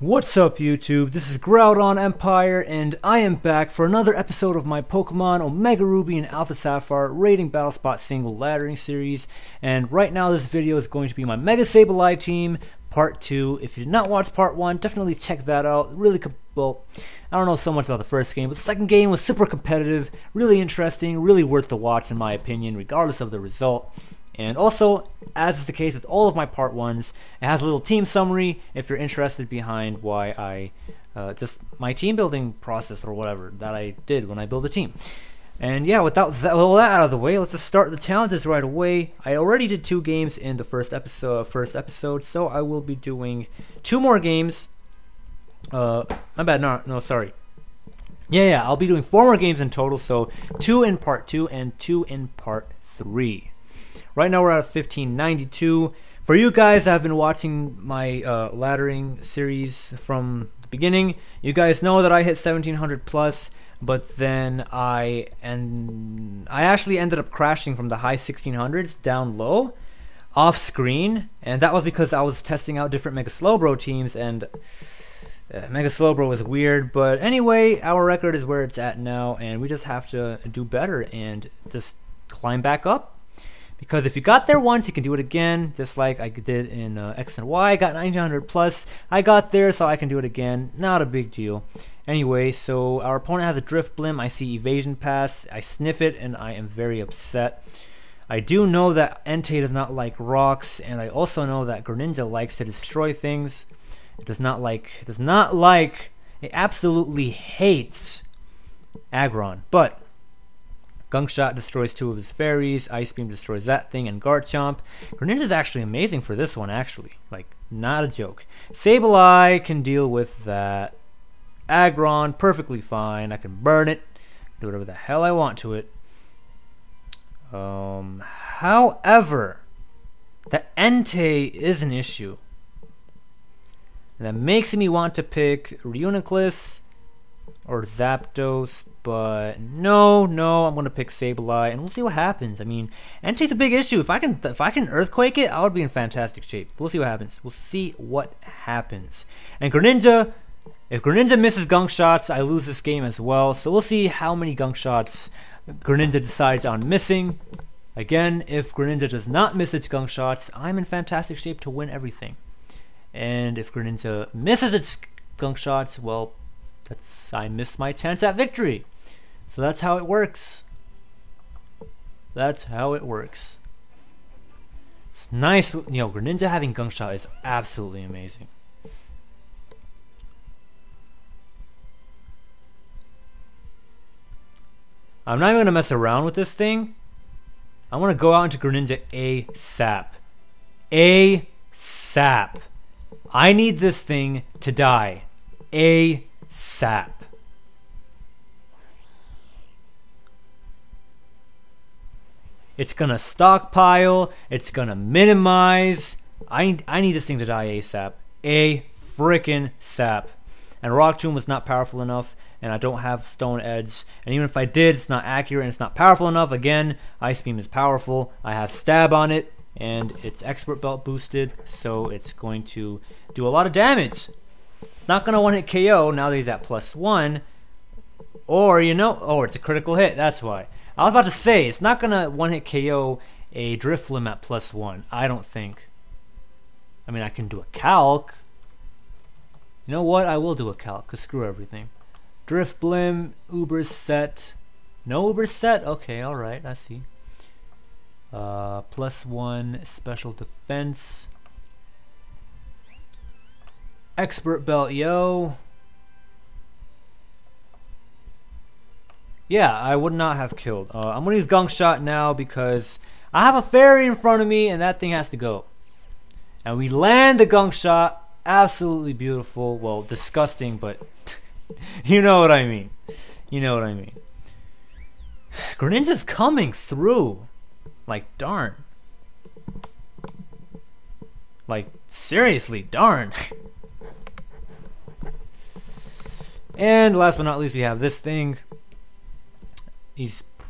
What's up YouTube, this is GroudonEmpire and I am back for another episode of my Pokemon Omega Ruby and Alpha Sapphire raiding battle spot single laddering series. And right now this video is going to be my Mega Sableye team part 2. If you did not watch part 1, definitely check that out. Really, well, I don't know so much about the first game, but the second game was super competitive, really interesting, really worth the watch in my opinion, regardless of the result. And also, as is the case with all of my part 1s, it has a little team summary if you're interested behind why I, just my team building process or whatever that I did when I build a team. And yeah, without all that out of the way, let's just start the challenges right away. I already did 2 games in the first episode, so I will be doing 2 more games. My bad, no, sorry. Yeah, I'll be doing 4 more games in total, so 2 in part 2 and 2 in part 3. Right now we're at 1592. For you guys that have been watching my laddering series from the beginning, you guys know that I hit 1700 plus, but then I actually ended up crashing from the high 1600s down low, off screen, and that was because I was testing out different Mega Slowbro teams, and Mega Slowbro was weird. But anyway, our record is where it's at now, and we just have to do better and just climb back up. Because if you got there once, you can do it again, just like I did in X and Y. I got 1900 plus. I got there, so I can do it again. Not a big deal. Anyway, so our opponent has a Drift Blim. I see Evasion Pass. I sniff it, and I am very upset. I do know that Entei does not like rocks, and I also know that Greninja likes to destroy things. It does not like, it absolutely hates Aggron. But Gunk Shot destroys 2 of his fairies, Ice Beam destroys that thing, and Garchomp. Greninja is actually amazing for this one, actually. Like, not a joke. Sableye can deal with that. Aggron, perfectly fine. I can burn it, do whatever the hell I want to it. However, the Entei is an issue. And that makes me want to pick Reuniclus or Zapdos, but no, I'm gonna pick Sableye, and we'll see what happens. I mean, Entei's a big issue. If I can Earthquake it, I would be in fantastic shape. We'll see what happens. We'll see what happens. And Greninja, if Greninja misses Gunk Shots, I lose this game as well. So we'll see how many Gunk Shots Greninja decides on missing. Again, if Greninja does not miss its Gunk Shots, I'm in fantastic shape to win everything. And if Greninja misses its Gunk Shots, well, I missed my chance at victory. So that's how it works. That's how it works. It's nice, you know, Greninja having Gunk Shot is absolutely amazing. I'm not even going to mess around with this thing. I want to go out into Greninja ASAP. ASAP. I need this thing to die. ASAP. It's gonna stockpile. It's gonna minimize. I need this thing to die ASAP. Frickin' sap. And Rock Tomb was not powerful enough, and I don't have Stone Edge. And even if I did, it's not accurate and it's not powerful enough. Again, Ice Beam is powerful. I have Stab on it, and it's Expert Belt boosted, so it's going to do a lot of damage. It's not gonna one-hit KO now that he's at +1, or it's a critical hit. That's why. I was about to say, it's not gonna one-hit KO a Drifblim at +1. I don't think. I mean, I can do a calc. You know what? I will do a calc, cause screw everything. Drifblim, Uber set. No Uber set? Okay, alright, I see. +1 special defense. Expert Belt, yo. Yeah, I would not have killed. I'm gonna use Gunk Shot now because I have a fairy in front of me and that thing has to go. And we land the Gunk Shot. Absolutely beautiful. Well, disgusting, but you know what I mean. You know what I mean. Greninja's coming through. Like, darn. Like, seriously, darn. And last but not least, we have this thing.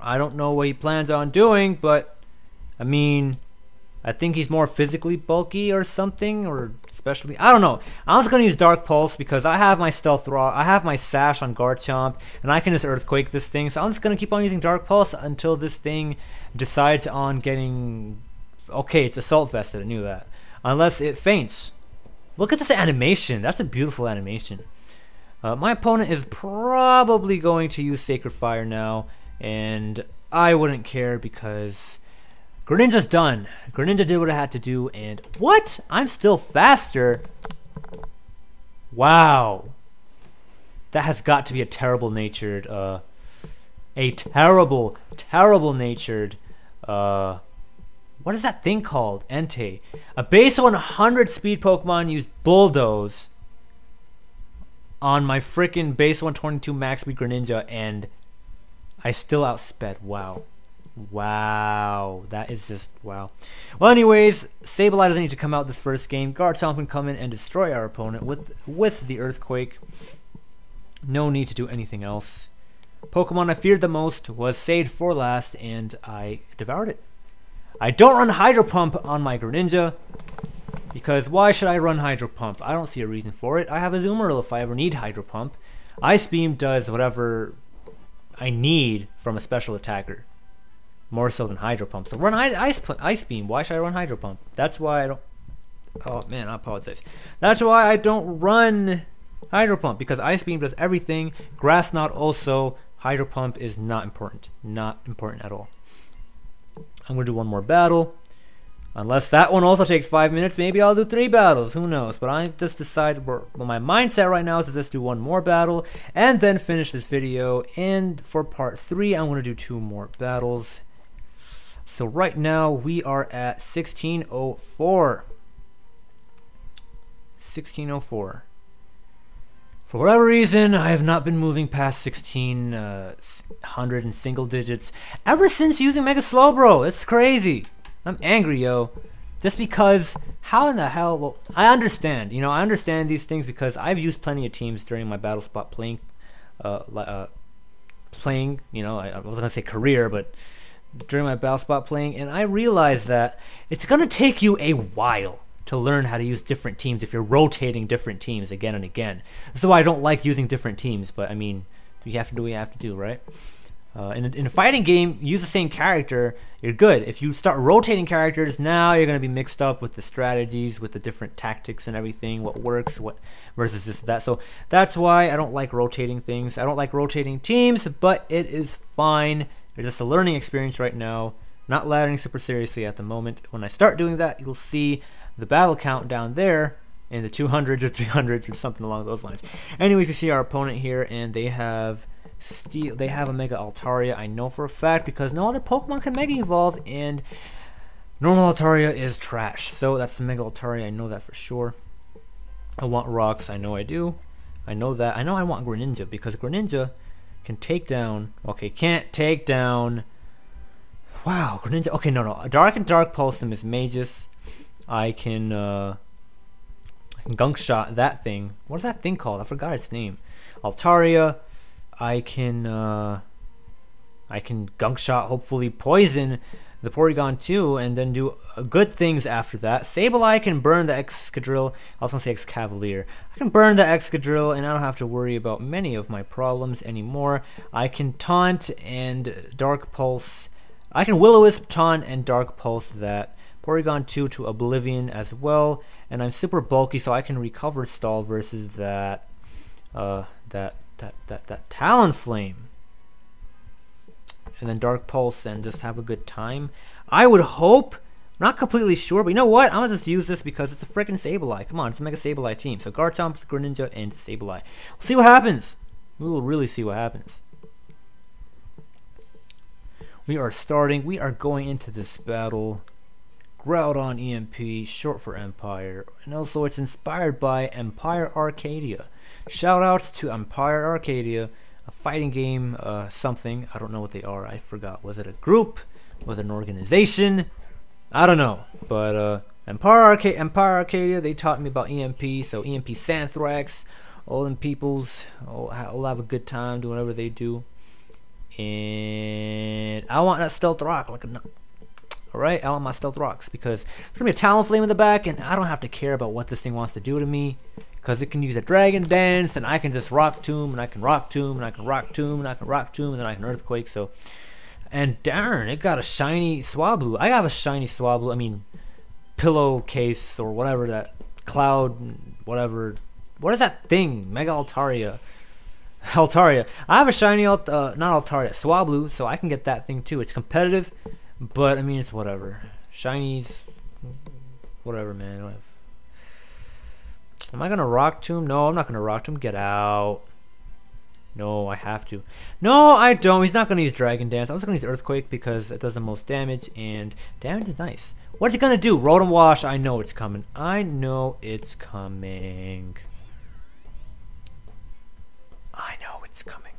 I don't know what he plans on doing, but I mean, I think he's more physically bulky or something, or especially, I don't know. I'm just gonna use Dark Pulse because I have my Stealth Rock, I have my Sash on Garchomp, and I can just Earthquake this thing. So I'm just gonna keep on using Dark Pulse until this thing decides on getting. Okay, it's Assault Vested. I knew that. Unless it faints. Look at this animation. That's a beautiful animation. My opponent is probably going to use Sacred Fire now, and I wouldn't care because Greninja's done. Greninja did what it had to do, and what? I'm still faster? Wow. That has got to be a terrible natured, what is that thing called? Entei. A base 100 speed Pokemon used Bulldoze on my freaking base 122 max speed Greninja, and I still outsped. Wow. Wow. That is just wow. Well, anyways, Sableye doesn't need to come out this first game. Garchomp can come in and destroy our opponent with the Earthquake. No need to do anything else. Pokemon I feared the most was saved for last, and I devoured it. I don't run Hydro Pump on my Greninja, because why should I run Hydro Pump? I don't see a reason for it. I have a Azumarill if I ever need Hydro Pump. Ice Beam does whatever I need from a special attacker, more so than Hydro Pump. So run Ice Beam. Why should I run Hydro Pump? That's why I don't. Oh man, I apologize. That's why I don't run Hydro Pump, because Ice Beam does everything. Grass Knot also. Hydro Pump is not important. Not important at all. I'm going to do one more battle. Unless that one also takes 5 minutes, maybe I'll do 3 battles. Who knows? But I just decided, well, my mindset right now is to just do one more battle and then finish this video. And for part 3, I'm going to do 2 more battles. So right now, we are at 1604. 1604. For whatever reason, I have not been moving past 1600 in single digits ever since using Mega Slowbro. It's crazy. I'm angry, yo. Just because, how in the hell? Well, I understand. You know, I understand these things because I've used plenty of teams during my battle spot playing. You know, I was gonna say career, but during my battle spot playing, and I realized that it's gonna take you a while to learn how to use different teams if you're rotating different teams again and again. So I don't like using different teams, but I mean, you have to do what you have to do, right? In a fighting game, use the same character, you're good. If you start rotating characters, now you're going to be mixed up with the strategies, with the different tactics and everything, what works, what versus this, that. So that's why I don't like rotating things. I don't like rotating teams, but it is fine. It's just a learning experience right now. Not laddering super seriously at the moment. When I start doing that, you'll see the battle count down there in the 200s or 300s or something along those lines. Anyways, you see our opponent here, and they have they have a Mega Altaria. I know for a fact because no other Pokemon can Mega Evolve, and normal Altaria is trash. So that's the Mega Altaria. I know that for sure. I want rocks. I know I do. I know that. I know I want Greninja because Greninja can take down. Okay, can't take down. Wow, Greninja. Okay, no. Dark and Dark Pulse him is Magus. I can Gunk Shot that thing. What is that thing called? I forgot its name. Altaria. I can Gunk Shot, hopefully poison the Porygon too, and then do good things after that. Sableye can burn the Excadrill. I was gonna say Excavalier. I can burn the Excadrill, and I don't have to worry about many of my problems anymore. I can Taunt and Dark Pulse. I can Will-O-Wisp, Taunt, and Dark Pulse that Porygon 2 to Oblivion as well, and I'm super bulky, so I can recover stall versus that Talonflame, and then Dark Pulse, and just have a good time. I would hope. Not completely sure, but you know what? I'm gonna just use this because it's a freaking Sableye. Come on, it's a Mega Sableye team. So Garchomp, Greninja, and Sableye. We'll see what happens. We will really see what happens. We are starting. We are going into this battle. Groudon EMP, short for Empire, and also it's inspired by Empire Arcadia. Shoutouts to Empire Arcadia, a fighting game, something. I don't know what they are. I forgot. Was it a group? Was it an organization? I don't know. But Empire Arcadia, they taught me about EMP. So EMP Santhrax, all them peoples, all have a good time doing whatever they do. And I want that Stealth Rock like a Alright, out on my stealth rocks, because there's gonna be a Talonflame in the back, and I don't have to care about what this thing wants to do to me, because it can use a Dragon Dance, and I can just Rock Tomb, and I can Rock Tomb, and I can Rock Tomb, and I can Rock Tomb, and then I can Earthquake. So, and darn, it got a shiny Swablu. I have a shiny Swablu. I mean, pillowcase or whatever, that cloud, whatever. What is that thing? Mega Altaria. Altaria. I have a shiny not Altaria, Swablu, so I can get that thing too. It's competitive, but I mean, it's whatever. Shinies, whatever, man. Am I gonna Rock Tomb? No, I'm not gonna Rock Tomb. Get out. No, I have to. No, I don't. He's not gonna use Dragon Dance. I'm just gonna use Earthquake because it does the most damage, and damage is nice. What's he gonna do? Rotom Wash. I know it's coming. I know it's coming. I know it's coming.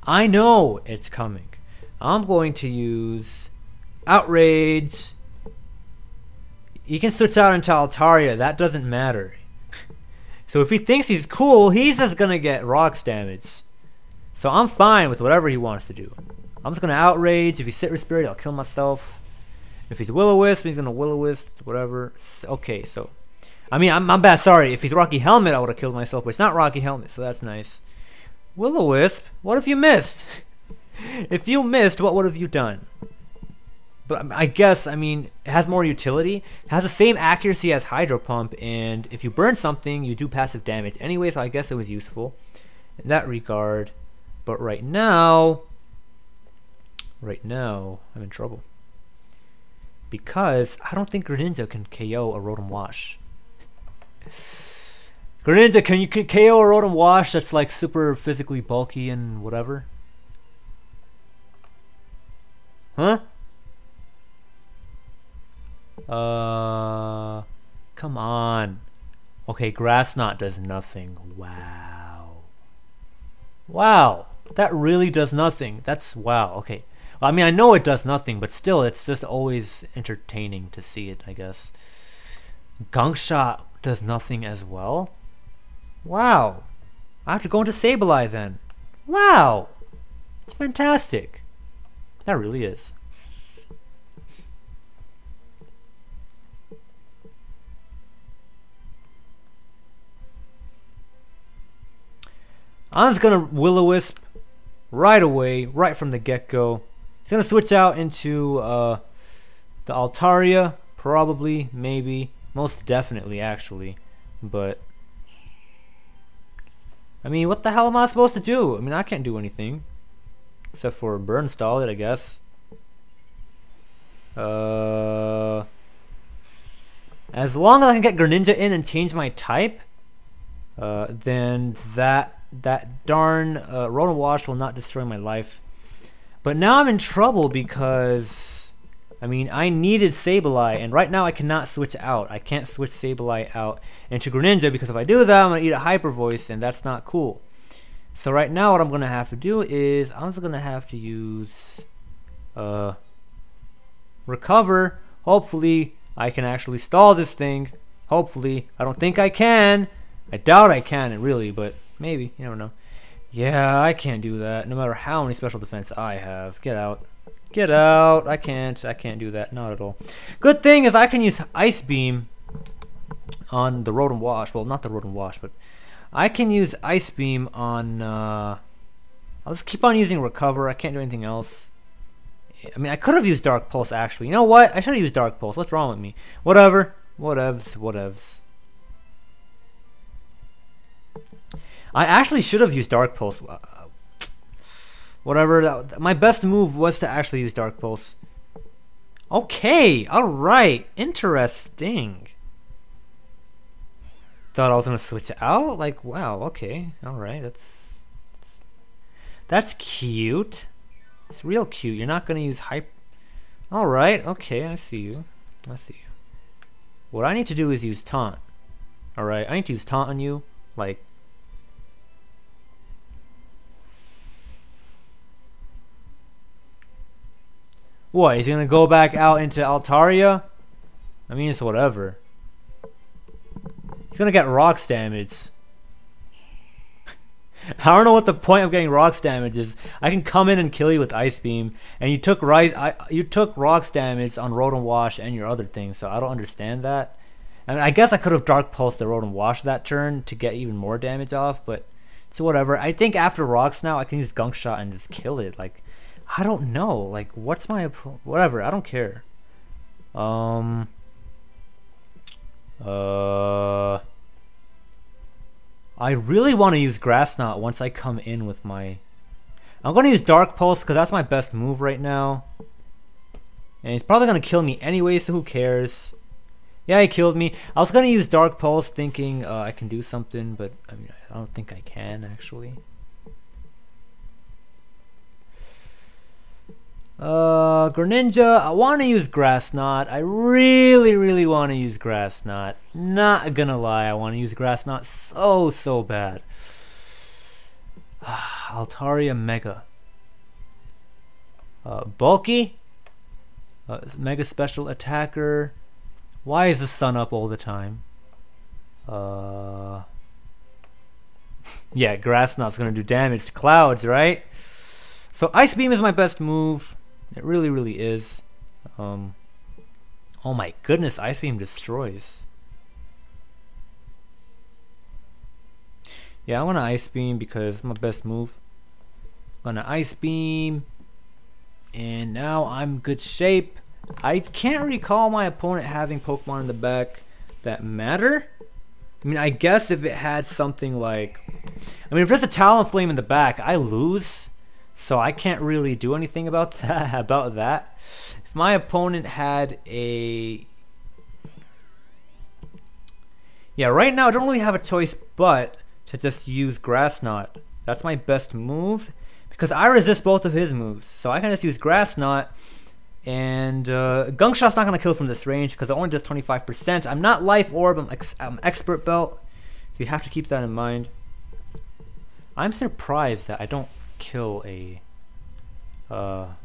I know it's coming. I'm going to use Outrage. He can switch out into Altaria. That doesn't matter. So if he thinks he's cool, he's just gonna get rocks damage. So I'm fine with whatever he wants to do. I'm just gonna Outrage. If he's Citrus Spirit, I'll kill myself. If he's Will-O-Wisp, he's gonna Will-O-Wisp, whatever. Okay, so I mean, I'm bad. Sorry, if he's Rocky Helmet, I would have killed myself, but it's not Rocky Helmet, so that's nice. Will-O-Wisp, what if you missed? If you missed, what would have you done? But I guess, I mean, it has more utility. It has the same accuracy as Hydro Pump, and if you burn something, you do passive damage anyway, so I guess it was useful in that regard. But right now, I'm in trouble. Because I don't think Greninja can KO a Rotom Wash. Greninja, can you KO a Rotom Wash that's like super physically bulky and whatever? Huh? Come on. Okay, Grass Knot does nothing. Wow. Wow. That really does nothing. That's wow. Okay. Well, I mean, I know it does nothing, but still, it's just always entertaining to see it, I guess. Gunk Shot does nothing as well. Wow. I have to go into Sableye then. Wow. It's fantastic. That really is. I'm just gonna Will-O-Wisp right away, right from the get-go. He's gonna switch out into the Altaria, probably, maybe, most definitely, actually. But I mean, what the hell am I supposed to do? I mean, I can't do anything except for burn stall it, I guess. As long as I can get Greninja in and change my type, then that darn Rotom Wash will not destroy my life. But now I'm in trouble because, I mean, I needed Sableye, and right now I cannot switch out. I can't switch Sableye out into Greninja because if I do that, I'm going to eat a Hyper Voice, and that's not cool. So right now what I'm going to have to do is I'm just going to have to use Recover. Hopefully I can actually stall this thing. Hopefully. I don't think I can. I doubt I can, really, but maybe. You never know. Yeah, I can't do that. No matter how many special defense I have. Get out. Get out. I can't do that. Not at all. Good thing is I can use Ice Beam on the Rotom Wash. Well, not the Rotom Wash, but I can use Ice Beam on... I'll just keep on using Recover. I can't do anything else. I mean, I could have used Dark Pulse, actually. You know what? I should have used Dark Pulse. What's wrong with me? Whatever. Whatevs. Whatevs. I actually should have used Dark Pulse. Whatever. My best move was to actually use Dark Pulse. Okay. Alright. Interesting. Thought I was going to switch out? Like, wow. Okay. Alright. That's cute. It's real cute. You're not going to use hype. Alright. Okay. I see you. I see you. What I need to do is use Taunt. Alright. I need to use Taunt on you. Like... What, he's gonna go back out into Altaria? I mean, it's whatever. He's gonna get rocks damage. I don't know what the point of getting rocks damage is. I can come in and kill you with Ice Beam, and you took rocks damage on Rotom Wash and your other thing, so I don't understand that. I mean, I guess I could have Dark Pulsed the Rotom Wash that turn to get even more damage off, but so whatever. I think after rocks now, I can use Gunk Shot and just kill it. Like, I don't know. Like, what's my whatever? I don't care. I really want to use Grass Knot once I come in with my... I'm going to use Dark Pulse because that's my best move right now. And he's probably going to kill me anyway, so who cares? Yeah, he killed me. I was going to use Dark Pulse thinking I can do something, but I mean, I don't think I can actually. Greninja, I want to use Grass Knot. I really want to use Grass Knot. Not gonna lie, I want to use Grass Knot so bad. Altaria Mega. Bulky. Mega Special Attacker. Why is the sun up all the time? Yeah, Grass Knot's gonna do damage to clouds, right? So Ice Beam is my best move. It really is. Oh my goodness, Ice Beam destroys. Yeah, I want to Ice Beam because it's my best move. I'm gonna Ice Beam, and now I'm good shape. I can't recall my opponent having Pokemon in the back that matter. I mean, I guess if it had something like... I mean, if there's a Talonflame in the back, I lose. So I can't really do anything about that. If my opponent had a... Yeah, right now I don't really have a choice but to just use Grass Knot. That's my best move because I resist both of his moves. So I can just use Grass Knot, and Gunk Shot's not going to kill from this range because it only does 25%. I'm not Life Orb, I'm Expert Belt. So you have to keep that in mind. I'm surprised that I don't kill a Mega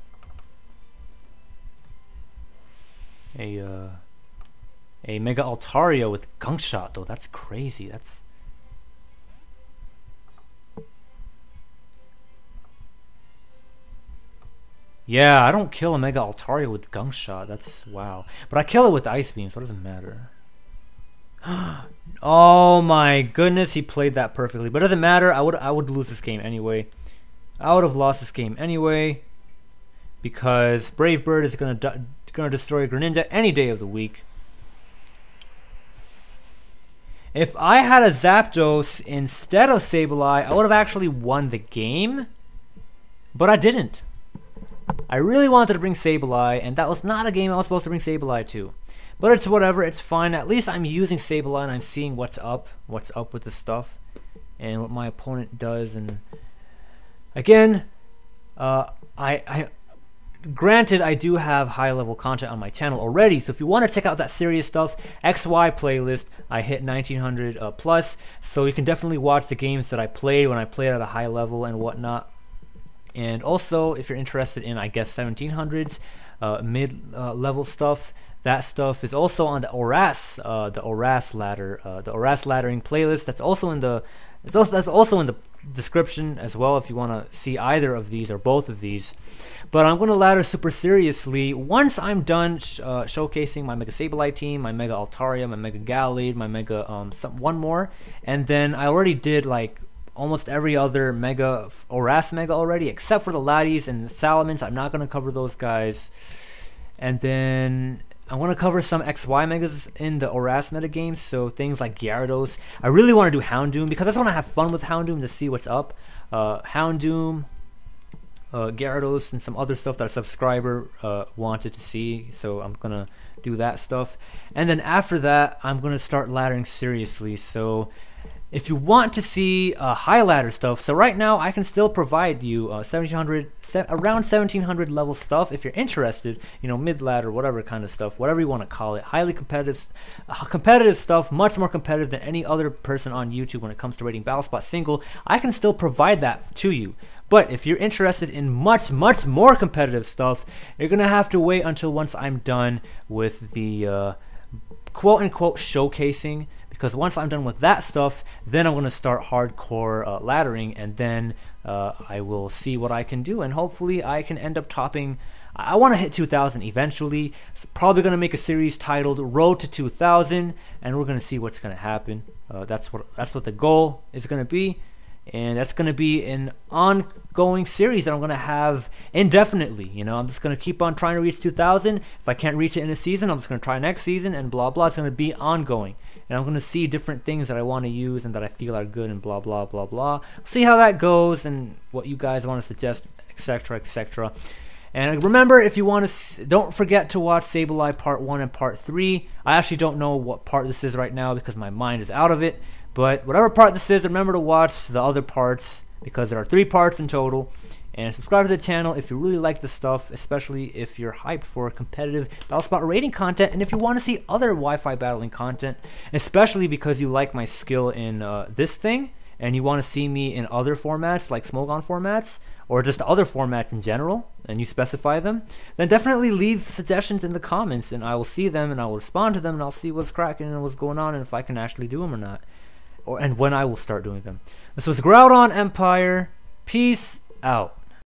Altaria with Gunk Shot though. That's crazy. That's... Yeah, I don't kill a Mega Altaria with Gunk Shot. That's wow. But I kill it with Ice Beam, so it doesn't matter. Oh my goodness, he played that perfectly. But it doesn't matter. I would lose this game anyway. I would have lost this game anyway because Brave Bird is gonna destroy Greninja any day of the week. If I had a Zapdos instead of Sableye, I would have actually won the game, but I didn't. I really wanted to bring Sableye, and that was not a game I was supposed to bring Sableye to. But it's whatever, it's fine. At least I'm using Sableye and I'm seeing what's up with the stuff and what my opponent does. And again, granted, I do have high-level content on my channel already, so if you want to check out that serious stuff, XY playlist, I hit 1900 plus, so you can definitely watch the games that I played when I played at a high level and whatnot. And also, if you're interested in, I guess, 1700s, mid-level stuff, that stuff is also on the ORAS ladder, the ORAS laddering playlist. That's also in the description as well if you want to see either of these or both of these. But I'm going to ladder super seriously once I'm done showcasing my Mega Sableye team, my Mega Altaria, my Mega Gallade, my Mega one more, and then I already did like almost every other Mega ORAS Mega already except for the Laddies and the Salamence. I'm not going to cover those guys, and then I'm going to cover some XY Megas in the ORAS metagames, so things like Gyarados. I really want to do Houndoom because I just want to have fun with Houndoom to see what's up. Houndoom, Gyarados, and some other stuff that a subscriber wanted to see, so I'm going to do that stuff. And then after that, I'm going to start laddering seriously, so if you want to see high ladder stuff, so right now I can still provide you around 1700 level stuff if you're interested, you know, mid ladder, whatever kind of stuff, whatever you want to call it, highly competitive stuff, much more competitive than any other person on YouTube when it comes to rating Battlespot single. I can still provide that to you. But if you're interested in much more competitive stuff, you're gonna have to wait until once I'm done with the quote unquote showcasing, because once I'm done with that stuff, then I'm going to start hardcore laddering, and then I will see what I can do, and hopefully I can end up topping. I want to hit 2,000 eventually. So probably going to make a series titled Road to 2,000, and we're going to see what's going to happen. That's what the goal is going to be, and that's going to be an ongoing series that I'm going to have indefinitely. You know, I'm just going to keep on trying to reach 2,000. If I can't reach it in a season, I'm just going to try next season, and blah blah. It's going to be ongoing, and I'm going to see different things that I want to use and that I feel are good, and blah blah blah blah. See how that goes and what you guys want to suggest, etc. etc. And remember, if you want to, don't forget to watch Sableye Part 1 and Part 3. I actually don't know what part this is right now because my mind is out of it. But whatever part this is, remember to watch the other parts because there are 3 parts in total. And subscribe to the channel if you really like the stuff, especially if you're hyped for competitive BattleSpot rating content. And if you want to see other Wi-Fi battling content, especially because you like my skill in this thing, and you want to see me in other formats like Smogon formats, or just other formats in general, and you specify them, then definitely leave suggestions in the comments, and I will see them, and I will respond to them, and I'll see what's cracking and what's going on, and if I can actually do them or not, and when I will start doing them. This was GroudonEmpire. Peace out.